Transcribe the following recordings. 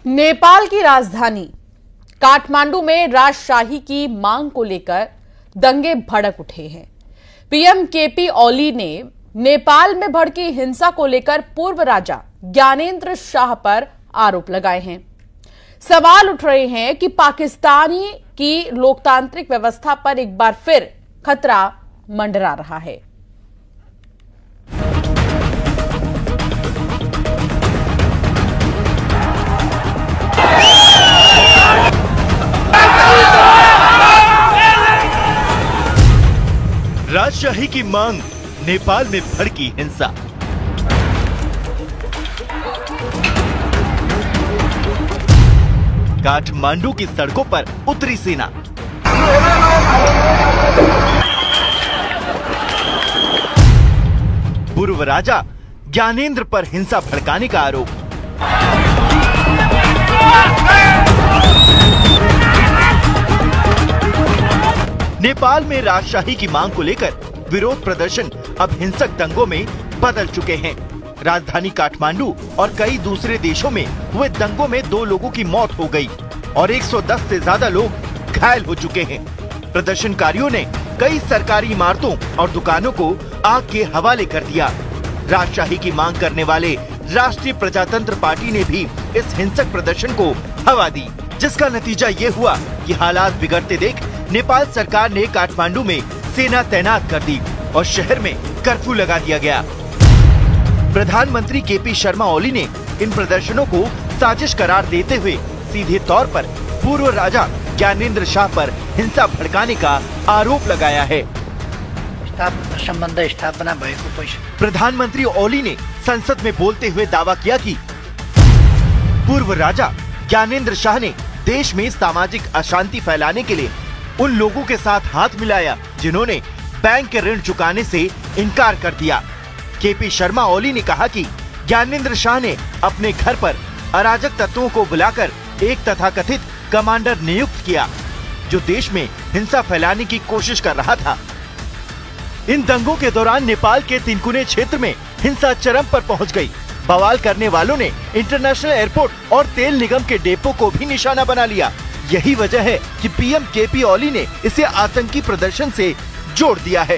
नेपाल की राजधानी काठमांडू में राजशाही की मांग को लेकर दंगे भड़क उठे हैं। पीएम केपी ओली ने नेपाल में भड़की हिंसा को लेकर पूर्व राजा ज्ञानेंद्र शाह पर आरोप लगाए हैं। सवाल उठ रहे हैं कि पाकिस्तानी की लोकतांत्रिक व्यवस्था पर एक बार फिर खतरा मंडरा रहा है। राजशाही की मांग, नेपाल में भड़की हिंसा। काठमांडू की सड़कों पर उतरी सेना। पूर्व राजा ज्ञानेंद्र पर हिंसा भड़काने का आरोप। नेपाल में राजशाही की मांग को लेकर विरोध प्रदर्शन अब हिंसक दंगों में बदल चुके हैं। राजधानी काठमांडू और कई दूसरे देशों में हुए दंगों में 2 लोगों की मौत हो गई और 110 से ज्यादा लोग घायल हो चुके हैं। प्रदर्शनकारियों ने कई सरकारी इमारतों और दुकानों को आग के हवाले कर दिया। राजशाही की मांग करने वाले राष्ट्रीय प्रजातंत्र पार्टी ने भी इस हिंसक प्रदर्शन को हवा दी, जिसका नतीजा ये हुआ कि हालात बिगड़ते देख नेपाल सरकार ने काठमांडू में सेना तैनात कर दी और शहर में कर्फ्यू लगा दिया गया। प्रधानमंत्री केपी शर्मा ओली ने इन प्रदर्शनों को साजिश करार देते हुए सीधे तौर पर पूर्व राजा ज्ञानेंद्र शाह पर हिंसा भड़काने का आरोप लगाया है। संबंध स्थापना भएको पैसा। प्रधानमंत्री ओली ने संसद में बोलते हुए दावा किया कि पूर्व राजा ज्ञानेंद्र शाह ने देश में सामाजिक अशांति फैलाने के लिए उन लोगों के साथ हाथ मिलाया जिन्होंने बैंक के ऋण चुकाने से इनकार कर दिया। केपी शर्मा ओली ने कहा कि ज्ञानेंद्र शाह ने अपने घर पर अराजक तत्वों को बुलाकर एक तथाकथित कमांडर नियुक्त किया जो देश में हिंसा फैलाने की कोशिश कर रहा था। इन दंगों के दौरान नेपाल के तिनकुने क्षेत्र में हिंसा चरम पर पहुंच गई। बवाल करने वालों ने इंटरनेशनल एयरपोर्ट और तेल निगम के डिपो को भी निशाना बना लिया। यही वजह है कि पीएम केपी ओली ने इसे आतंकी प्रदर्शन से जोड़ दिया है।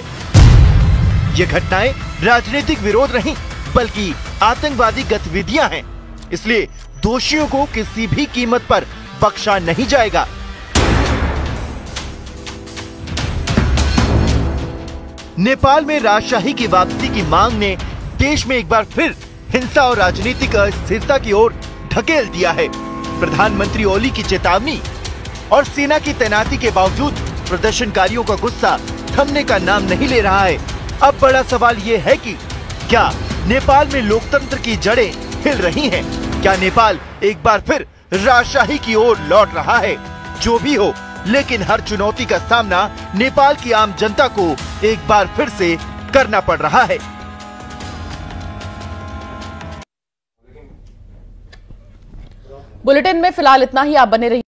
ये घटनाएं राजनीतिक विरोध नहीं बल्कि आतंकवादी गतिविधियां हैं, इसलिए दोषियों को किसी भी कीमत पर बख्शा नहीं जाएगा। नेपाल में राजशाही की वापसी की मांग ने देश में एक बार फिर हिंसा और राजनीतिक अस्थिरता की ओर ढकेल दिया है। प्रधानमंत्री ओली की चेतावनी और सेना की तैनाती के बावजूद प्रदर्शनकारियों का गुस्सा थमने का नाम नहीं ले रहा है। अब बड़ा सवाल ये है कि क्या नेपाल में लोकतंत्र की जड़ें हिल रही हैं? क्या नेपाल एक बार फिर राजशाही की ओर लौट रहा है? जो भी हो, लेकिन हर चुनौती का सामना नेपाल की आम जनता को एक बार फिर से करना पड़ रहा है। बुलेटिन में फिलहाल इतना ही। आप बने रहिए।